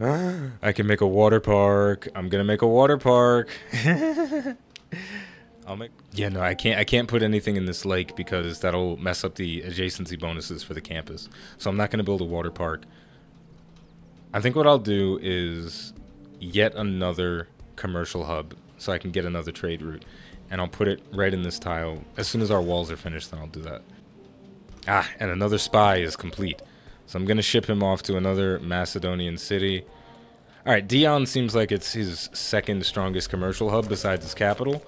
I can make a water park. I'm gonna make a water park. I'll make. Yeah, no, I can't put anything in this lake because that'll mess up the adjacency bonuses for the campus. So I'm not gonna build a water park. I think what I'll do is yet another commercial hub so I can get another trade route, and I'll put it right in this tile. As soon as our walls are finished, then I'll do that. Ah, and another spy is complete. So I'm gonna ship him off to another Macedonian city. Alright, Dion seems like it's his second strongest commercial hub besides his capital.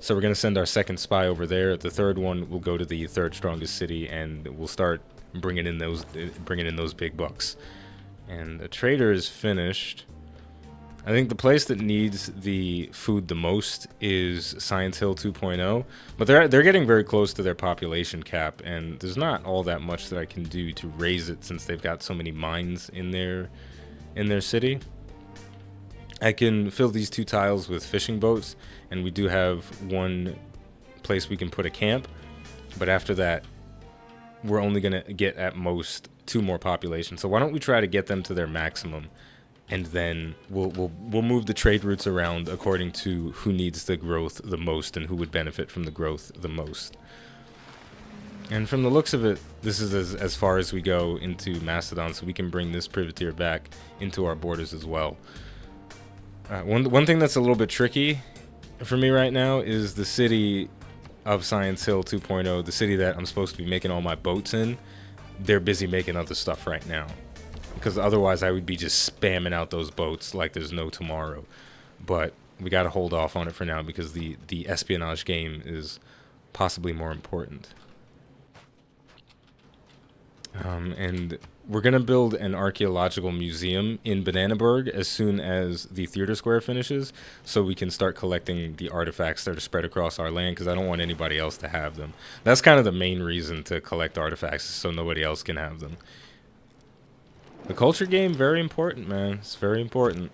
So we're gonna send our second spy over there. The third one will go to the third strongest city, and we'll start bringing in those big bucks. And the trader is finished. I think the place that needs the food the most is Science Hill 2.0, but they're getting very close to their population cap, and there's not all that much that I can do to raise it since they've got so many mines in their city. I can fill these 2 tiles with fishing boats, and we do have one place we can put a camp, but after that we're only gonna get at most 2 more population. So why don't we try to get them to their maximum, and then we'll move the trade routes around according to who needs the growth the most and who would benefit from the growth the most. And from the looks of it, this is as far as we go into Macedon, so we can bring this privateer back into our borders as well. One thing that's a little bit tricky for me right now is the city of Science Hill 2.0, the city that I'm supposed to be making all my boats in. They're busy making other stuff right now, because otherwise I would be just spamming out those boats like there's no tomorrow. But we gotta hold off on it for now because the espionage game is possibly more important. And we're gonna build an archaeological museum in Bananaburg as soon as the theater square finishes, so we can start collecting the artifacts that are spread across our land, because I don't want anybody else to have them. That's kind of the main reason to collect artifacts, so nobody else can have them. The culture game, very important, man. It's very important,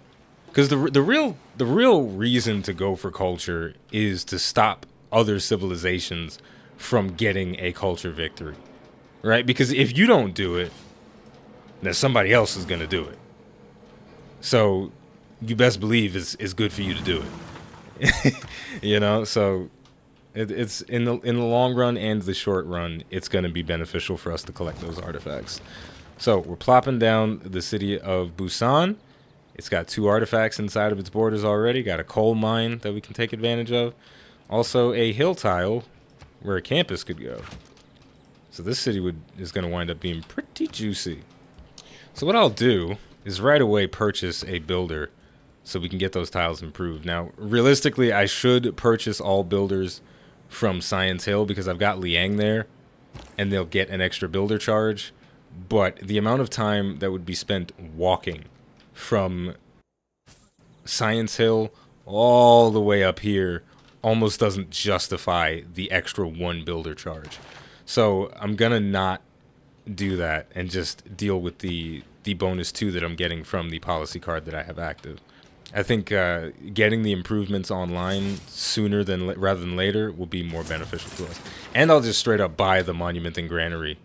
because the real reason to go for culture is to stop other civilizations from getting a culture victory, right? Because if you don't do it, then somebody else is gonna do it. So you best believe it's good for you to do it. You know, so it's in the long run and the short run, it's gonna be beneficial for us to collect those artifacts. So we're plopping down the city of Busan. It's got 2 artifacts inside of its borders already. Got a coal mine that we can take advantage of. Also a hill tile where a campus could go. So this city is going to wind up being pretty juicy. So what I'll do is right away purchase a builder so we can get those tiles improved. Now, realistically, I should purchase all builders from Science Hill because I've got Liang there, and they'll get an extra builder charge. But the amount of time that would be spent walking from Science Hill all the way up here almost doesn't justify the extra 1 builder charge. So I'm gonna not do that and just deal with the bonus 2 that I'm getting from the policy card that I have active. I think getting the improvements online sooner rather than later will be more beneficial to us. And I'll just straight up buy the monument and granary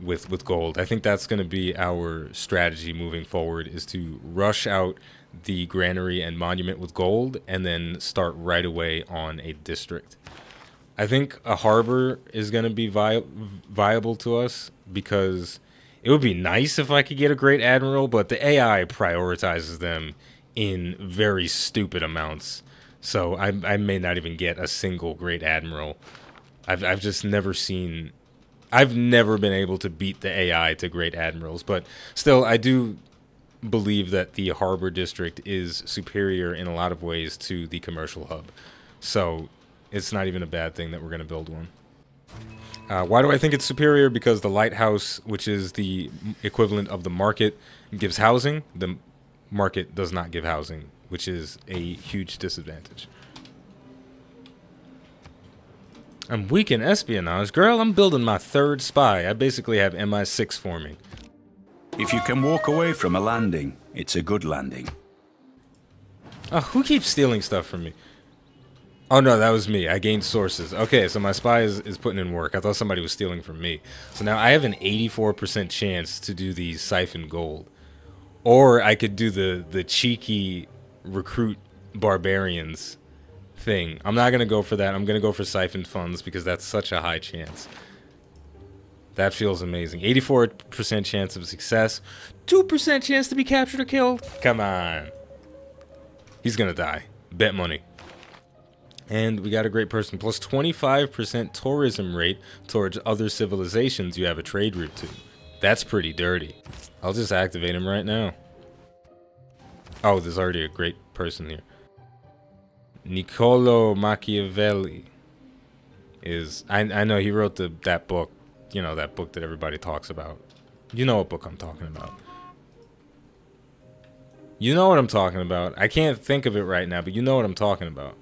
with gold. I think that's going to be our strategy moving forward, is to rush out the granary and monument with gold and then start right away on a district. I think a harbor is going to be viable to us, because it would be nice if I could get a great admiral, but the AI prioritizes them in very stupid amounts. So I may not even get a single great admiral. I've just never seen... I've never been able to beat the AI to great admirals, but still, I do believe that the harbor district is superior in a lot of ways to the commercial hub. So it's not even a bad thing that we're going to build one. Why do I think it's superior? Because the lighthouse, which is the equivalent of the market, gives housing. The market does not give housing, which is a huge disadvantage. I'm weak in espionage. Girl, I'm building my 3rd spy. I basically have MI6 forming. If you can walk away from a landing, it's a good landing. Oh, who keeps stealing stuff from me? Oh no, that was me. I gained sources. Okay, so my spy is putting in work. I thought somebody was stealing from me. So now I have an 84% chance to do the siphon gold. Or I could do the cheeky recruit barbarians thing. I'm not going to go for that. I'm going to go for siphoned funds because that's such a high chance. That feels amazing. 84% chance of success. 2% chance to be captured or killed. Come on. He's going to die. Bet money. And we got a great person. Plus 25% tourism rate towards other civilizations you have a trade route to. That's pretty dirty. I'll just activate him right now. Oh, there's already a great person here. Niccolo Machiavelli is... I know he wrote that book. You know, that book that everybody talks about. You know what book I'm talking about. You know what I'm talking about. I can't think of it right now, but you know what I'm talking about.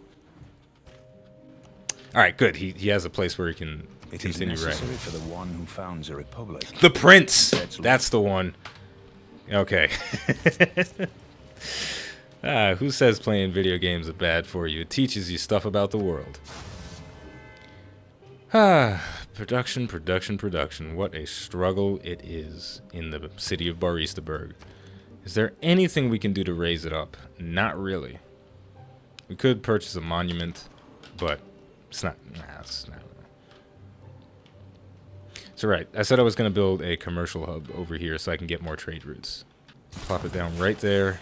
Alright, good. He has a place where he can continue writing. For the one who founds a republic. The Prince! That's the one. Okay. Who says playing video games are bad for you? It teaches you stuff about the world. Production. What a struggle it is in the city of Baristaberg. Is there anything we can do to raise it up? Not really. We could purchase a monument, but it's not. Nah, it's not. So right, I said I was going to build a commercial hub over here so I can get more trade routes. Plop it down right there.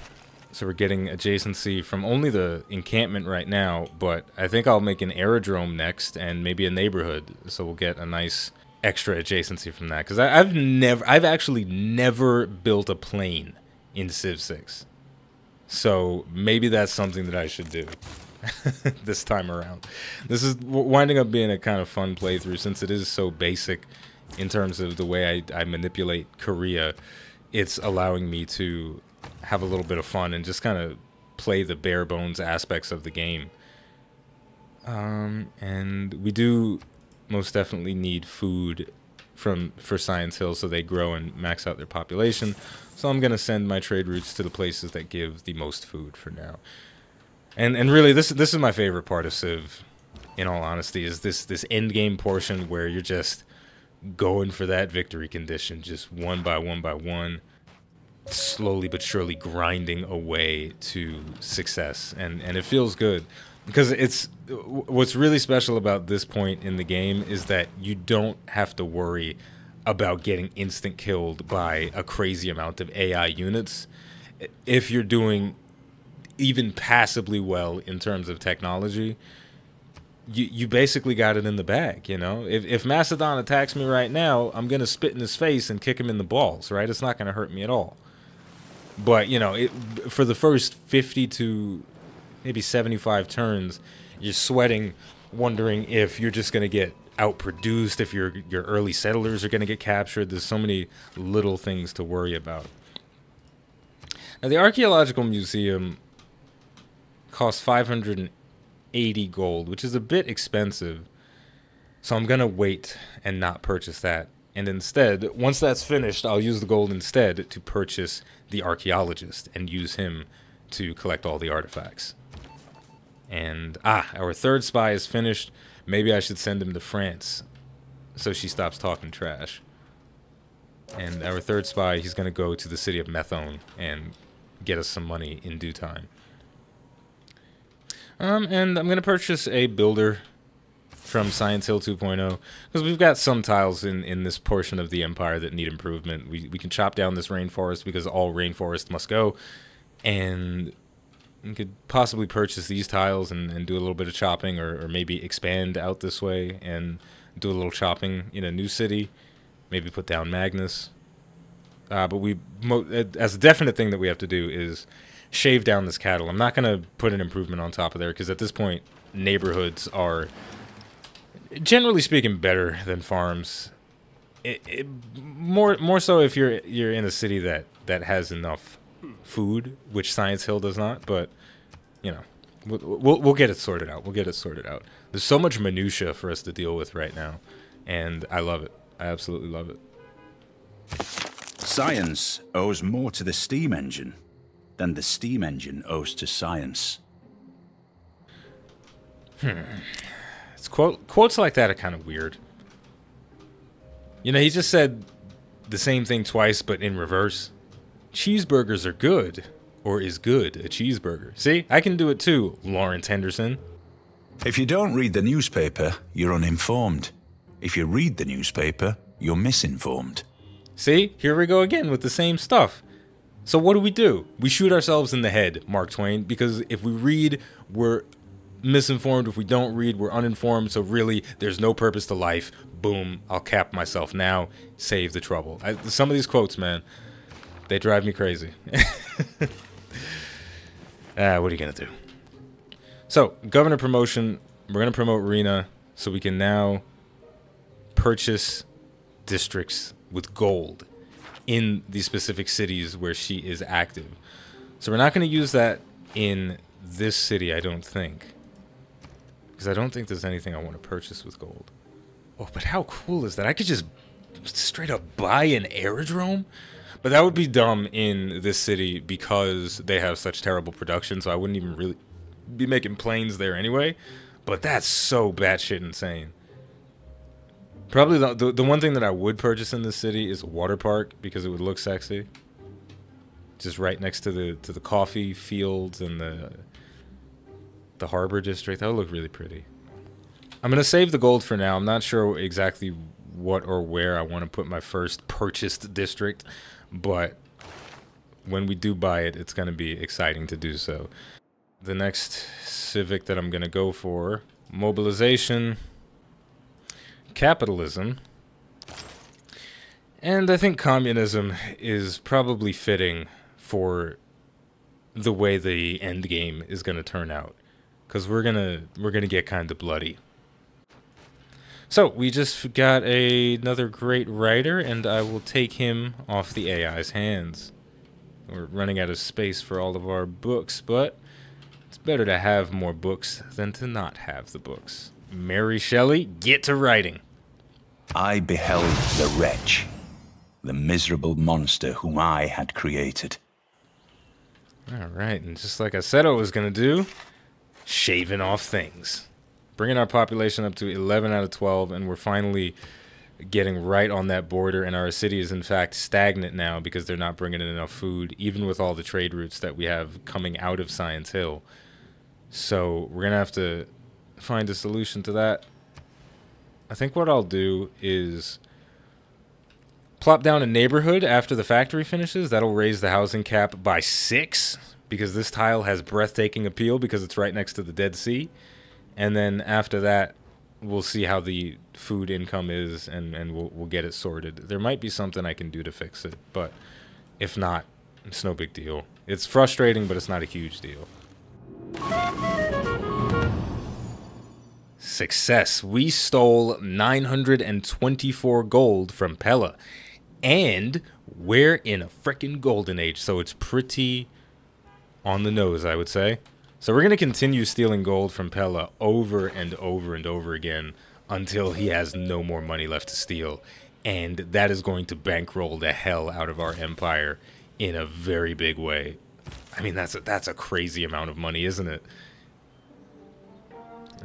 So we're getting adjacency from only the encampment right now, but I think I'll make an aerodrome next and maybe a neighborhood, so we'll get a nice extra adjacency from that. Because I've actually never built a plane in Civ 6, so maybe that's something that I should do this time around. This is winding up being a kind of fun playthrough since it is so basic in terms of the way I manipulate Korea. It's allowing me to have a little bit of fun and just kind of play the bare bones aspects of the game. And we do most definitely need food for Science Hill so they grow and max out their population. So I'm gonna send my trade routes to the places that give the most food for now. And really this is my favorite part of Civ, in all honesty, is this end game portion where you're just going for that victory condition, just one by one, slowly but surely grinding away to success, and it feels good because it's what's really special about this point in the game is that you don't have to worry about getting instant killed by a crazy amount of AI units if you're doing even passably well in terms of technology. You basically got it in the bag, you know. If Macedon attacks me right now, I'm gonna spit in his face and kick him in the balls, right? It's not gonna hurt me at all. But, you know, for the first 50 to maybe 75 turns, you're sweating, wondering if you're just going to get outproduced, if your early settlers are going to get captured. There's so many little things to worry about. Now, the Archaeological Museum costs 580 gold, which is a bit expensive. So I'm going to wait and not purchase that. And instead, once that's finished, I'll use the gold instead to purchase the archaeologist and use him to collect all the artifacts. And, our third spy is finished. Maybe I should send him to France so she stops talking trash. And our third spy, he's going to go to the city of Methone and get us some money in due time. And I'm going to purchase a builder from Science Hill 2.0 because we've got some tiles in this portion of the empire that need improvement. We can chop down this rainforest because all rainforest must go, and we could possibly purchase these tiles and do a little bit of chopping, or maybe expand out this way and do a little chopping in a new city, maybe put down Magnus. But as a definite thing that we have to do is shave down this cattle. I'm not going to put an improvement on top of there because at this point neighborhoods are generally speaking better than farms. More so if you're in a city that has enough food, which Science Hill does not. But you know, we'll get it sorted out. There's so much minutia for us to deal with right now, and I love it. I absolutely love it. Science owes more to the steam engine than the steam engine owes to science. It's quotes like that are kind of weird. You know, he just said the same thing twice, but in reverse. Cheeseburgers are good. Or is good a cheeseburger? See, I can do it too, Lawrence Henderson. If you don't read the newspaper, you're uninformed. If you read the newspaper, you're misinformed. See, here we go again with the same stuff. So what do? We shoot ourselves in the head, Mark Twain, because if we read, we're misinformed. If we don't read, we're uninformed. So really, there's no purpose to life. Boom, I'll cap myself now. Save the trouble. Some of these quotes, man, they drive me crazy. What are you going to do? So, governor promotion. We're going to promote Rena so we can now purchase districts with gold in the specific cities where she is active. So we're not going to use that in this city, I don't think. Because I don't think there's anything I want to purchase with gold. Oh, but how cool is that? I could just straight up buy an aerodrome? But that would be dumb in this city because they have such terrible production, so I wouldn't even really be making planes there anyway. But that's so batshit insane. Probably the one thing that I would purchase in this city is a water park because it would look sexy. Just right next to the coffee fields and the harbor district. That would look really pretty. I'm going to save the gold for now. I'm not sure exactly what or where I want to put my first purchased district, but when we do buy it, it's going to be exciting to do so. The next civic that I'm going to go for, mobilization, capitalism, and I think communism is probably fitting for the way the end game is going to turn out, because we're gonna get kind of bloody. So we just got another great writer, and I will take him off the AI's hands. We're running out of space for all of our books, but it's better to have more books than to not have the books. Mary Shelley, get to writing. I beheld the wretch, the miserable monster whom I had created. Alright, and just like I said I was going to do, shaving off things. Bringing our population up to 11 out of 12, and we're finally getting right on that border, and our city is in fact stagnant now because they're not bringing in enough food, even with all the trade routes that we have coming out of Science Hill. So we're going to have to find a solution to that. I think what I'll do is plop down a neighborhood after the factory finishes. That'll raise the housing cap by 6 because this tile has breathtaking appeal because it's right next to the Dead Sea. And then after that, we'll see how the food income is, and we'll get it sorted. There might be something I can do to fix it, but if not, it's no big deal. It's frustrating, but it's not a huge deal. Success. We stole 924 gold from Pella, and we're in a frickin' golden age, so it's pretty on the nose, I would say. So we're going to continue stealing gold from Pella over and over and over again until he has no more money left to steal. And that is going to bankroll the hell out of our empire in a very big way. I mean, that's a crazy amount of money, isn't it?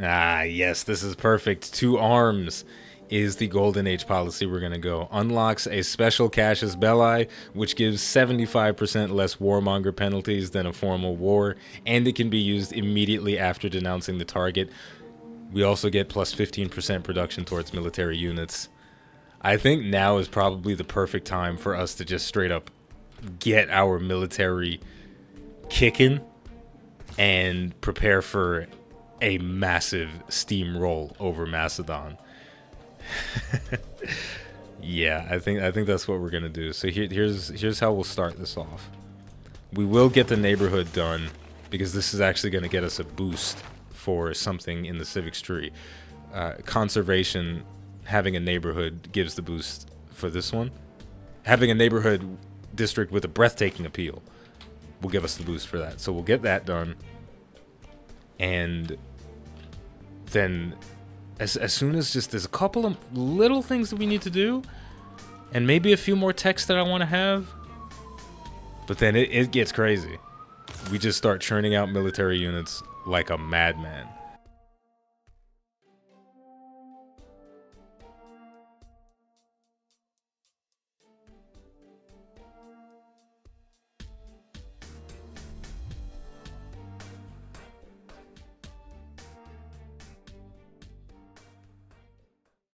Ah, yes, this is perfect. 2 arms is the Golden Age policy we're going to go. Unlocks a special casus belli, which gives 75% less warmonger penalties than a formal war, and it can be used immediately after denouncing the target. We also get plus 15% production towards military units. I think now is probably the perfect time for us to just straight up get our military kicking and prepare for a massive steamroll over Macedon. Yeah, I think that's what we're gonna do. So here's how we'll start this off. We will get the neighborhood done because this is actually gonna get us a boost for something in the civics tree. Conservation, having a neighborhood gives the boost for this one. Having a neighborhood district with a breathtaking appeal will give us the boost for that. So we'll get that done, and then as soon as there's a couple of little things that we need to do, and maybe a few more texts that I want to have, but then it gets crazy. We just start churning out military units like a madman.